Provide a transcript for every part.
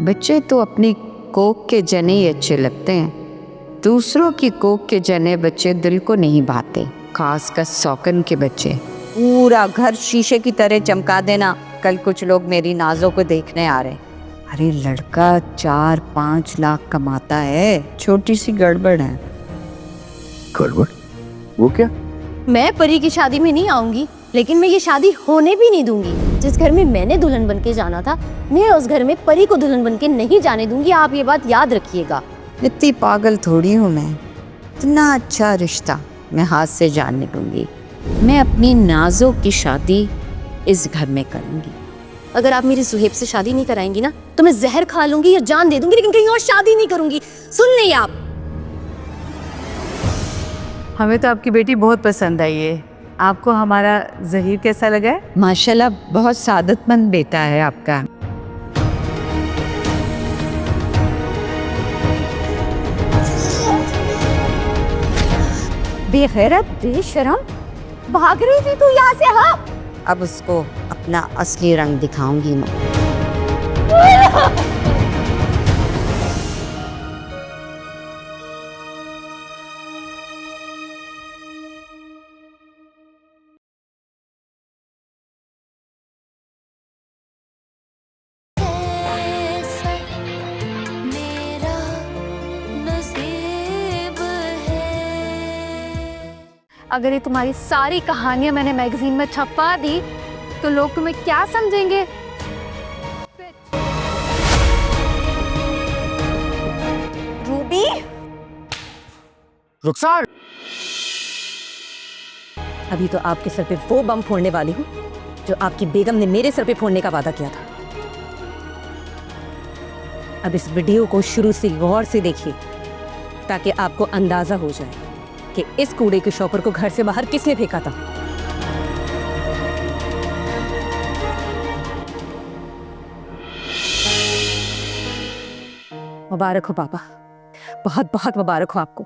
बच्चे तो अपनी कोख के जने ही अच्छे लगते हैं, दूसरों की कोख के जने बच्चे दिल को नहीं भाते, खासकर सौकन के बच्चे। पूरा घर शीशे की तरह चमका देना, कल कुछ लोग मेरी नाजों को देखने आ रहे हैं। अरे लड़का 4-5 लाख कमाता है, छोटी सी गड़बड़ है। गड़बड़? वो क्या? मैं परी की शादी में नहीं आऊंगी, लेकिन मैं ये शादी होने भी नहीं दूंगी। जिस घर में मैंने दुल्हन बनके जाना था, मैं उस घर में परी को दुल्हन बनके नहीं जाने दूंगी। आप ये बात याद रखिएगा। इतनी पागल थोड़ी हूँ मैं, इतना अच्छा रिश्ता मैं हाथ से जाने दूंगी। मैं अपनी नाजों की शादी इस घर में करूंगी। अगर आप मेरी सुहेब से शादी नहीं कराएंगी ना, तो मैं जहर खा लूंगी या जान दे दूंगी, लेकिन कहीं और शादी नहीं करूंगी। सुन नहीं आप? हमें तो आपकी बेटी बहुत पसंद आई है। आपको हमारा ज़हीर कैसा लगा है? माशाल्लाह बहुत सादतमंद बेटा है आपका। बेगैरत, बेशरम, भाग रही थी तू यहाँ से? हाँ, अब उसको अपना असली रंग दिखाऊंगी मैं। अगर ये तुम्हारी सारी कहानियां मैंने मैगजीन में छपवा दी, तो लोग तुम्हें क्या समझेंगे? रूबी, रुखसार! अभी तो आपके सर पे वो बम फोड़ने वाली हूँ जो आपकी बेगम ने मेरे सर पे फोड़ने का वादा किया था। अब इस वीडियो को शुरू से गौर से देखिए, ताकि आपको अंदाजा हो जाए कि इस कूड़े के शॉपर को घर से बाहर किसने फेंका था। मुबारक हो पापा, बहुत बहुत मुबारक हो आपको।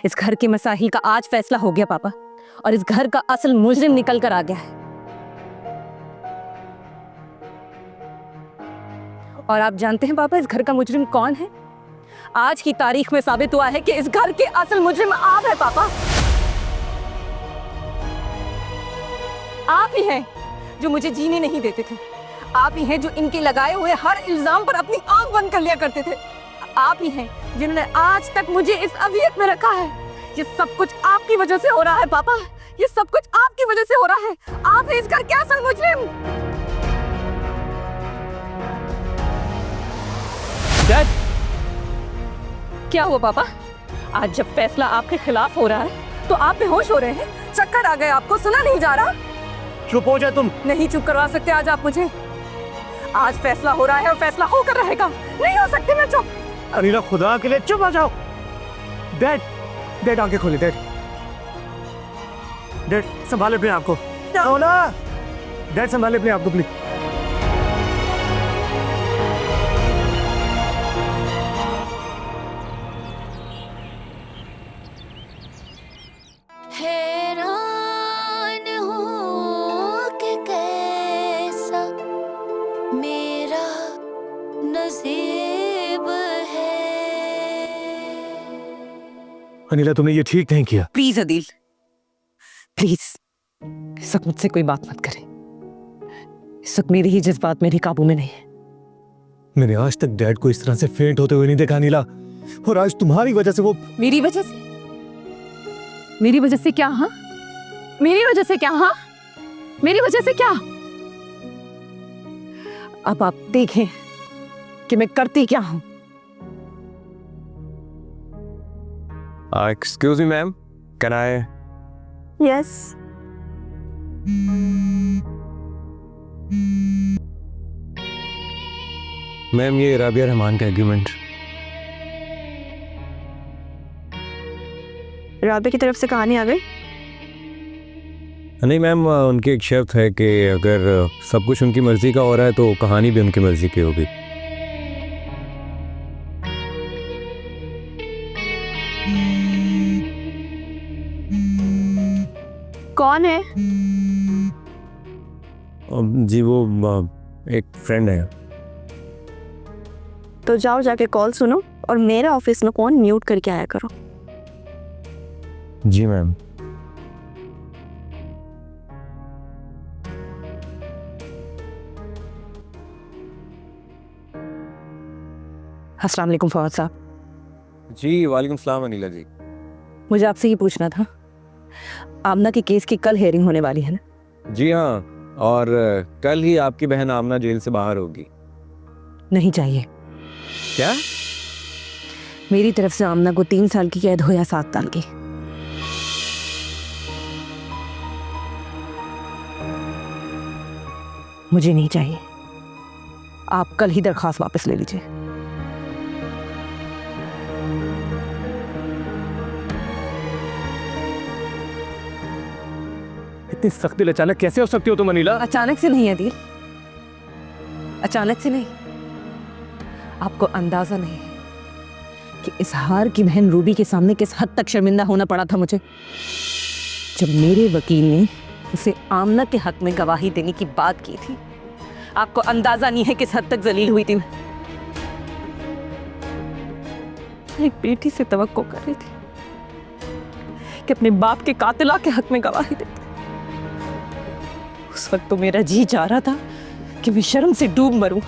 इस घर के मसाइल का आज फैसला हो गया पापा, और इस घर का असल मुजरिम निकल कर आ गया है। और आप जानते हैं पापा, इस घर का मुजरिम कौन है? आज की तारीख में साबित हुआ है कि इस घर के असल मुजरिम आप हैं पापा। आप ही हैं जो मुझे जीने नहीं देते थे। आप ही हैं जो इनके लगाए हुए हर इल्जाम पर अपनी आंख बंद कर लिया करते थे। आप ही हैं जिन्होंने आज तक मुझे इस अवियत में रखा है। ये सब कुछ आपकी वजह से हो रहा है पापा, ये सब कुछ आपकी वजह से हो रहा है। आप हैं इस घर के असल मुजरिम। डैड! क्या हुआ पापा? आज जब फैसला आपके खिलाफ हो रहा है तो आप बेहोश हो रहे हैं? चक्कर आ गए आपको? सुना नहीं जा रहा? चुप हो जाए तुम। नहीं चुप करवा सकते आज आप मुझे। आज फैसला हो रहा है और फैसला होकर रहेगा। नहीं हो सकती मैं चुप। अनिला, खुदा के लिए चुप आ जाओ। डैड, डैड आंखें खोले। डैड, डैड संभाले अपने आप को। डैड संभाले अपने आप को प्लीज। हैरान हूँ कि कैसा मेरा नसीब है। अनिला, तुमने ये ठीक नहीं किया। प्लीज अदील, प्लीज इस वक्त मुझसे कोई बात मत करें। इस वक्त मेरी ही जज्बात मेरे काबू में नहीं है। मैंने आज तक डैड को इस तरह से फेंट होते हुए नहीं देखा अनिला, और आज तुम्हारी वजह से वो। मेरी वजह से? मेरी वजह से क्या? हाँ, मेरी वजह से क्या? हाँ, मेरी वजह से क्या? अब आप देखें कि मैं करती क्या हूं। Excuse me ma'am, can I? Yes. Ma'am, ये राबिया रहमान का एग्रीमेंट। राबिया की तरफ से कहानी आ गई? नहीं मैम, उनकी एक शर्त है कि अगर सब कुछ उनकी मर्जी का हो रहा है तो कहानी भी उनकी मर्जी की होगी। कौन है? जी वो एक फ्रेंड है। तो जाओ जाके कॉल सुनो और मेरा ऑफिस में फोन म्यूट करके आया करो। जी मैम। अस्सलाम वालेकुम फवाद साहब। जी वालेकुम सलाम अनिला जी। मुझे आपसे ये पूछना था, आमना के केस की कल हेयरिंग होने वाली है ना? जी हाँ, और कल ही आपकी बहन आमना जेल से बाहर होगी। नहीं चाहिए। क्या? मेरी तरफ से आमना को 3 साल की कैद हो या 7 साल की। मुझे नहीं चाहिए। आप कल ही दरखास्त वापस ले लीजिए। इतनी सख्त दिल अचानक कैसे हो सकती हो तुम अनिला? अचानक से नहीं है दिल, अचानक से नहीं। आपको अंदाजा नहीं है कि इजहार की बहन रूबी के सामने किस हद तक शर्मिंदा होना पड़ा था मुझे, जब मेरे वकील ने उसे आमना के हक में गवाही देने की बात की थी। आपको अंदाजा नहीं है किस हद तक जलील हुई थी मैं। एक बेटी से तवक्को कर रही थी कि अपने बाप के कातिला के हक में गवाही दे। उस वक्त तो मेरा जी चाह रहा था कि मैं शर्म से डूब मरूं।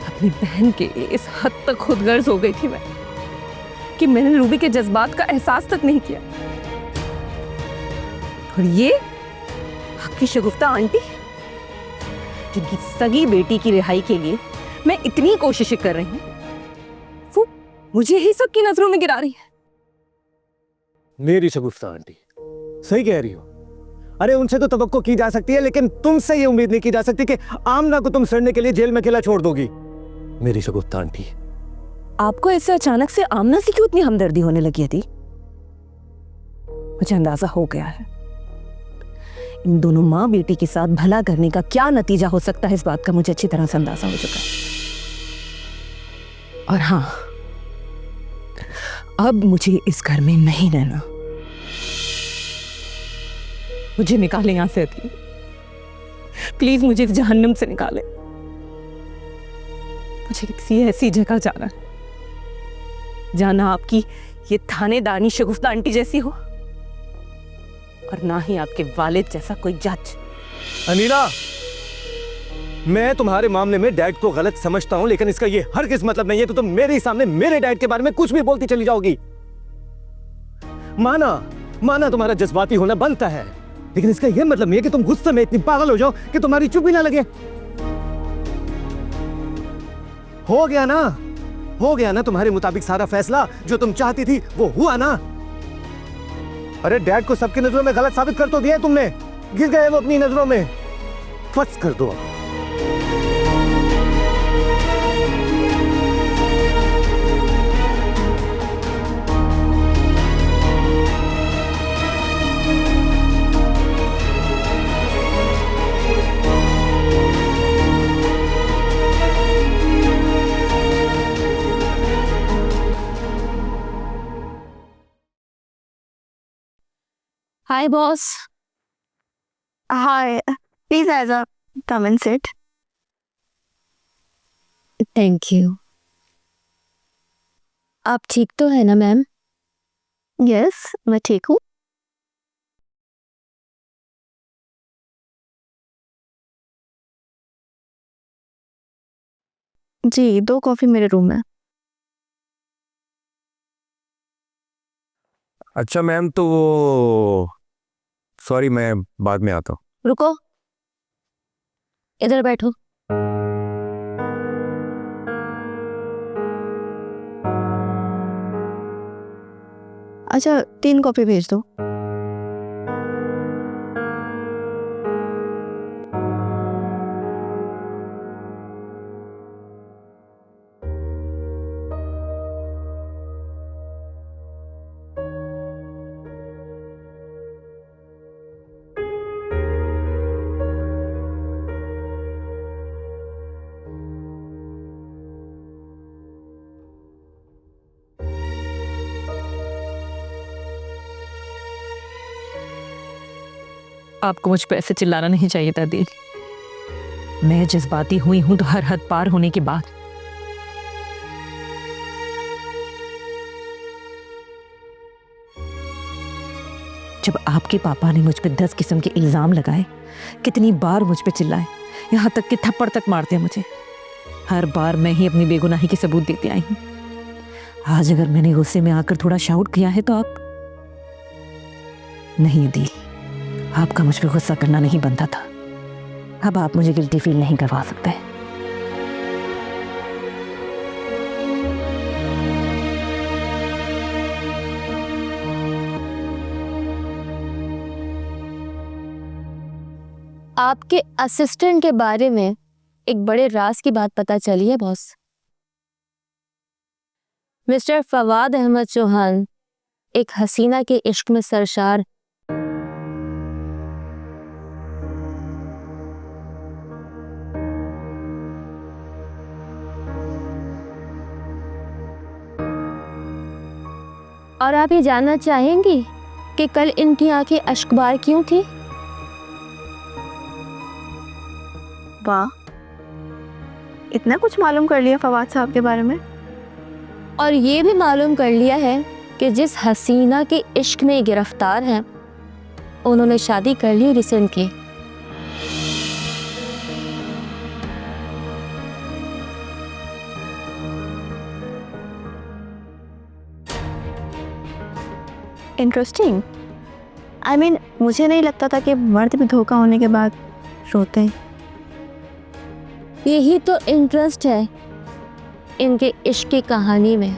अपनी बहन के लिए इस हद तक खुदगर्ज हो गई थी मैं कि मैंने रूबी के जज्बात का एहसास तक नहीं किया। और ये आपकी शगुफ्ता आंटी, जिनकी सगी बेटी की रिहाई के लिए मैं इतनी कोशिशें कर रही हूं, वो मुझे ही सबकी नजरों में गिरा रही है। मेरी शगुफ्ता आंटी सही कह रही हो। अरे उनसे तो तवक्को की जा सकती है, लेकिन तुमसे ये उम्मीद नहीं की जा सकती कि आमना को तुम सड़ने के लिए जेल में अकेला छोड़ दोगी। मेरी शगुफ्ता आंटी, आपको ऐसे अचानक से आमना से क्यों इतनी हमदर्दी होने लगी थी? मुझे अंदाजा हो गया है इन दोनों माँ बेटी के साथ भला करने का क्या नतीजा हो सकता है। इस बात का मुझे अच्छी तरह से अंदाजा हो चुका है। और हाँ, अब मुझे इस घर में नहीं रहना। मुझे निकाले यहां से अति। प्लीज मुझे इस जहन्नुम से निकाले। मुझे किसी ऐसी जगह जाना है जहां ना आपकी ये थानेदानी शगुफ्ता आंटी जैसी हो और ना ही आपके वालिद जैसा कोई जज। अनिला, मैं तुम्हारे मामले में डैड को गलत समझता हूं, लेकिन इसका ये हरगिज़ मतलब नहीं है कि तुम मेरे ही सामने मेरे डैड के बारे में कुछ भी बोलती चली जाओगी। माना तुम्हारा जज्बाती होना बनता है, लेकिन इसका यह मतलब नहीं है कि तुम गुस्से में इतनी पागल हो जाओ कि तुम्हारी चुप भी ना लगे। हो गया ना तुम्हारे मुताबिक सारा फैसला। जो तुम चाहती थी वो हुआ ना। अरे डैड को सबकी नजरों में गलत साबित कर तो दिया तुमने। गिर गए वो अपनी नजरों में। फर्ज कर दो। हाय बॉस। हाय, प्लीज आजा, come and sit. Thank you. आप ठीक तो है ना मैम? यस, मैं ठीक हूँ। जी, 2 कॉफी मेरे रूम में। अच्छा मैम, तो वो सॉरी, मैं बाद में आता हूँ। रुको, इधर बैठो। अच्छा, 3 कॉफी भेज दो। आपको मुझ पे ऐसे चिल्लाना नहीं चाहिए था दिल। मैं जज्बाती हुई हूं तो हर हद पार होने के बाद। जब आपके पापा ने मुझ पे 10 किस्म के इल्जाम लगाए, कितनी बार मुझ पे चिल्लाए, यहाँ तक कि थप्पड़ तक मारते मुझे, हर बार मैं ही अपनी बेगुनाही के सबूत देती आई हूँ। आज अगर मैंने गुस्से में आकर थोड़ा शाउट किया है तो आप नहीं दी, आपका मुझ पे गुस्सा करना नहीं बनता था। अब आप मुझे गिल्टी फील नहीं करवा सकते। आपके असिस्टेंट के बारे में एक बड़े राज की बात पता चली है बॉस। मिस्टर फवाद अहमद चौहान एक हसीना के इश्क में सरशार और आप ये जानना चाहेंगी कि कल इनकी आंखें अश्कबार क्यों थी? वाह, इतना कुछ मालूम कर लिया फवाद साहब के बारे में। और ये भी मालूम कर लिया है कि जिस हसीना के इश्क में गिरफ्तार हैं उन्होंने शादी कर ली रिसेंटली। इंटरेस्टिंग। आई मीन मुझे नहीं लगता था कि मर्द भी धोखा होने के बाद रोते हैं। यही तो इंटरेस्ट है इनके इश्क की कहानी में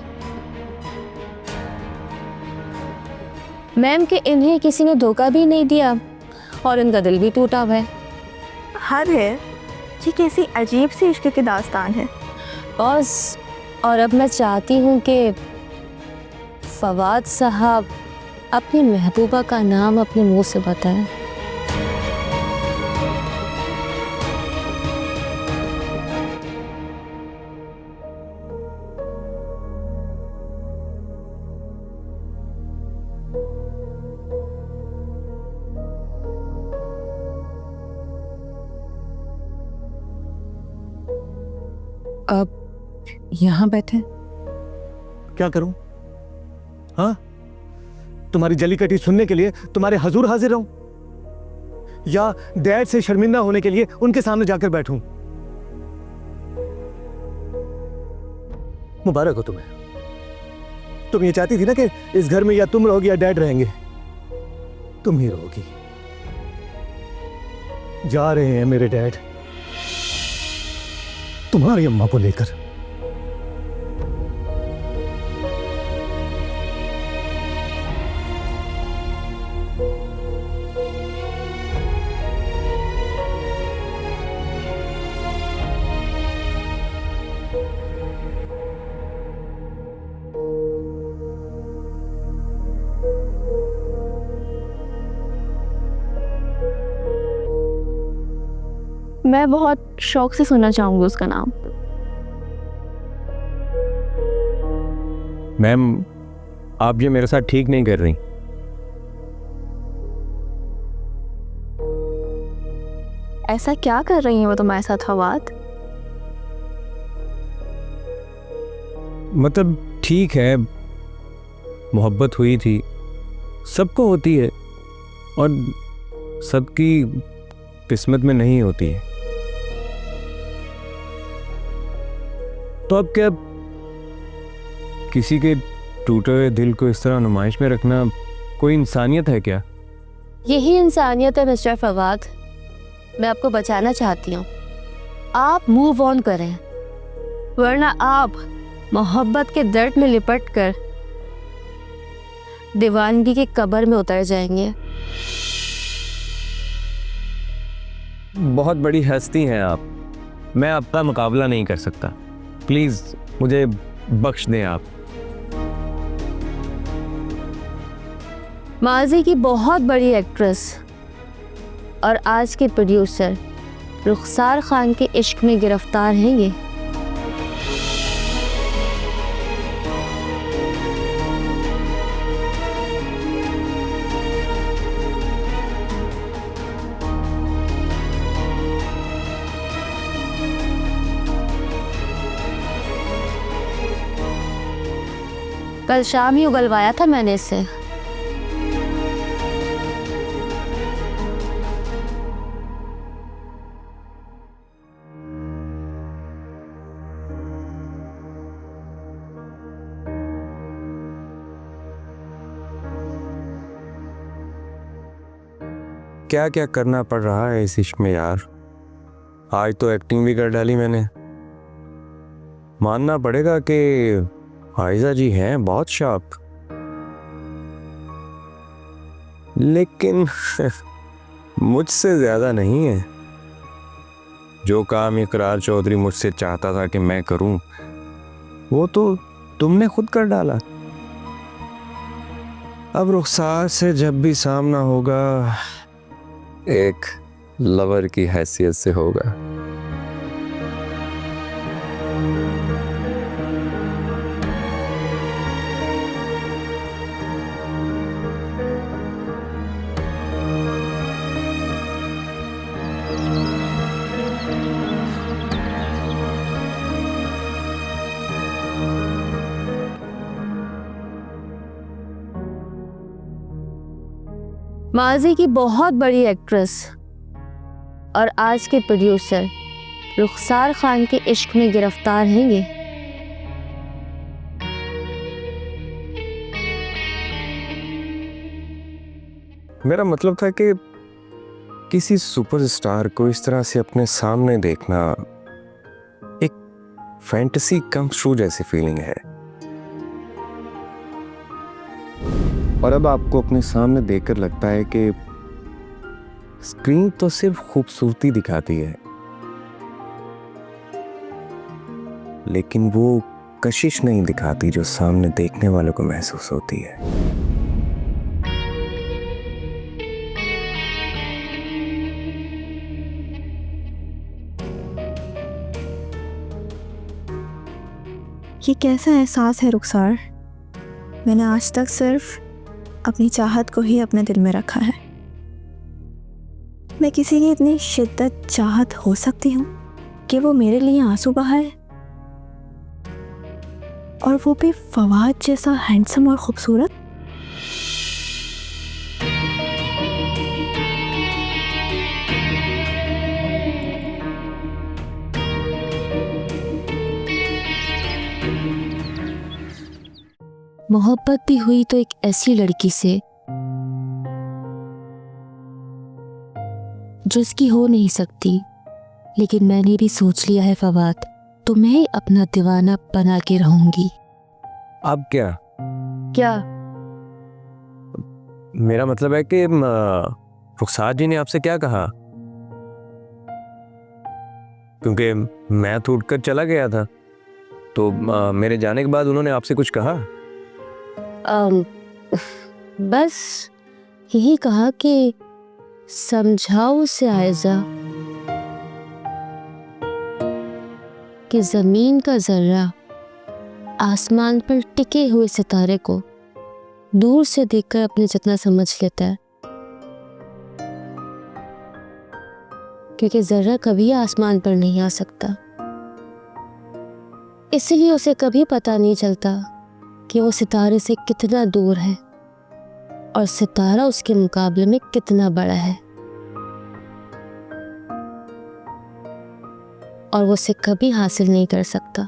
मैम, कि इन्हें किसी ने धोखा भी नहीं दिया और इनका दिल भी टूटा हुआ है। हर है ये कैसी अजीब सी इश्क की दास्तान है बॉस। और अब मैं चाहती हूँ कि फवाद साहब अपनी महबूबा का नाम अपने मुंह से बताएं। अब यहाँ बैठे क्या करूं? हाँ, तुम्हारी जली कटी सुनने के लिए तुम्हारे हजूर हाजिर रहूं, या डैड से शर्मिंदा होने के लिए उनके सामने जाकर बैठूं? मुबारक हो तुम्हें। तुम ये चाहती थी ना कि इस घर में या तुम रहोगी या डैड रहेंगे। तुम ही रहोगी। जा रहे हैं मेरे डैड तुम्हारी अम्मा को लेकर। मैं बहुत शौक से सुनना चाहूंगी उसका नाम। मैम, आप ये मेरे साथ ठीक नहीं कर रही। ऐसा क्या कर रही हैं वो तुम्हारे साथ फवाद? मतलब ठीक है, मोहब्बत हुई थी, सबको होती है और सबकी किस्मत में नहीं होती है। तो अब क्या किसी के टूटे हुए दिल को इस तरह नुमाइश में रखना कोई इंसानियत है क्या? यही इंसानियत है मिस्टर फवाद। मैं आपको बचाना चाहती हूँ। आप मूव ऑन करें, वरना आप मोहब्बत के दर्द में लिपट कर दीवानगी की कब्र में उतर जाएंगे। बहुत बड़ी हस्ती हैं आप, मैं आपका मुकाबला नहीं कर सकता। प्लीज़ मुझे बख्श दें आप। माजी की बहुत बड़ी एक्ट्रेस और आज के प्रोड्यूसर रुखसार खान के इश्क में गिरफ्तार हैं ये। कल शाम ही उगलवाया था मैंने इसे। क्या क्या करना पड़ रहा है इस इश्क में यार। आज तो एक्टिंग भी कर डाली मैंने। मानना पड़ेगा कि हाइजा जी हैं बहुत शार्प, लेकिन मुझसे ज्यादा नहीं है। जो काम इकरार चौधरी मुझसे चाहता था कि मैं करूं, वो तो तुमने खुद कर डाला। अब रुखसार से जब भी सामना होगा, एक लवर की हैसियत से होगा। माजी की बहुत बड़ी एक्ट्रेस और आज के प्रोड्यूसर रुखसार खान के इश्क में गिरफ्तार हैं ये। मेरा मतलब था कि किसी सुपरस्टार को इस तरह से अपने सामने देखना एक फैंटेसी कम ट्रू जैसी फीलिंग है। और अब आपको अपने सामने देखकर लगता है कि स्क्रीन तो सिर्फ खूबसूरती दिखाती है, लेकिन वो कशिश नहीं दिखाती जो सामने देखने वालों को महसूस होती है। ये कैसा एहसास है रुखसार? मैंने आज तक सिर्फ अपनी चाहत को ही अपने दिल में रखा है। मैं किसी की इतनी शिद्दत चाहत हो सकती हूँ कि वो मेरे लिए आंसू बहाए, और वो भी फवाद जैसा हैंडसम और खूबसूरत। मोहब्बत भी हुई तो एक ऐसी लड़की से जो इसकी हो नहीं सकती, लेकिन मैंने भी सोच लिया है फवाद, तो मैं अपना दीवाना बना के रहूंगी। अब क्या? क्या? मेरा मतलब है कि रुखसार जी ने आपसे क्या कहा? क्योंकि मैं तो उठकर चला गया था, तो मेरे जाने के बाद उन्होंने आपसे कुछ कहा? बस यही कहा कि समझाओ उसे आयजा कि जमीन का जर्रा आसमान पर टिके हुए सितारे को दूर से देखकर अपने जितना समझ लेता है, क्योंकि जर्रा कभी आसमान पर नहीं आ सकता। इसलिए उसे कभी पता नहीं चलता कि वो सितारे से कितना दूर है और सितारा उसके मुकाबले में कितना बड़ा है, और वो उसे कभी हासिल नहीं कर सकता।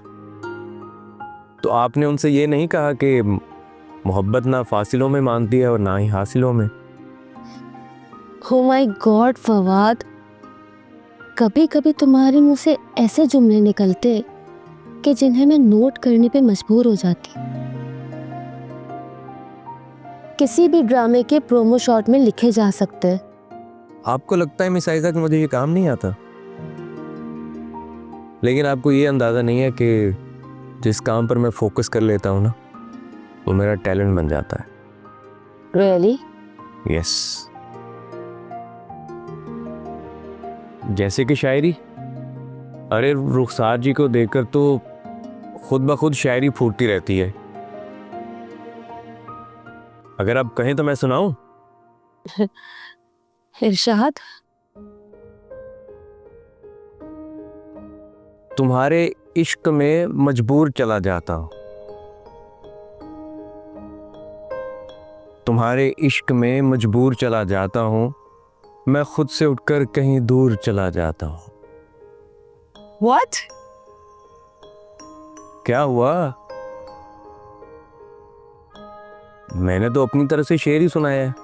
तो आपने उनसे ये नहीं कहा कि मोहब्बत ना फासिलों में मानती है और ना ही हासिलों में? Oh my God फवाद, कभी कभी तुम्हारे मुंह से ऐसे जुमले निकलते कि जिन्हें मैं नोट करने पे मजबूर हो जाती। किसी भी ड्रामे के प्रोमो शॉट में लिखे जा सकते हैं। आपको लगता है मिस आइजा कि मुझे ये काम नहीं आता, लेकिन आपको ये अंदाजा नहीं है कि जिस काम पर मैं फोकस कर लेता हूँ ना, वो मेरा टैलेंट बन जाता है। Really? यस। जैसे कि शायरी। अरे रुखसार जी को देखकर तो खुद ब खुद शायरी फूटती रहती है। अगर आप कहें तो मैं सुनाऊं? इरशाद। तुम्हारे इश्क में मजबूर चला जाता हूं, तुम्हारे इश्क में मजबूर चला जाता हूँ, मैं खुद से उठकर कहीं दूर चला जाता हूँ। What? क्या हुआ? मैंने तो अपनी तरफ से शेर ही सुनाया है,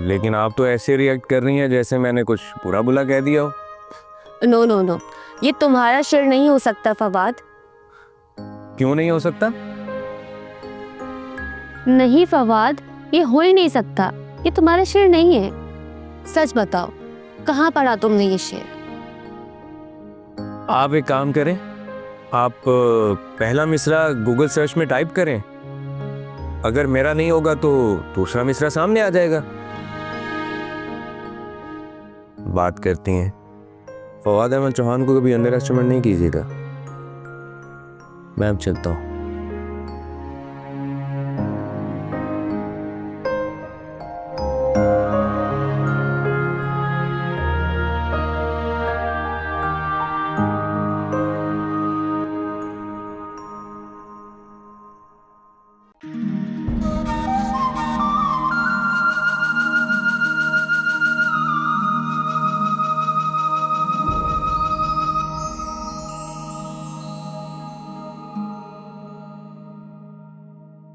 लेकिन आप तो ऐसे रिएक्ट कर रही हैं जैसे मैंने कुछ बुरा बुला कह दिया हो। नो नो नो, ये तुम्हारा शेर नहीं हो सकता फवाद। क्यों नहीं हो सकता? नहीं फवाद, ये हो ही नहीं सकता। ये तुम्हारा शेर नहीं है। सच बताओ, कहाँ पढ़ा तुमने ये शेर? आप एक काम करें, आप पहला मिसरा गूगल सर्च में टाइप करें। अगर मेरा नहीं होगा तो दूसरा मिसरा सामने आ जाएगा। बात करती हैं। फवाद अहमद चौहान को कभी अंडर एस्टिमेट नहीं कीजिएगा। मैं अब चलता हूँ।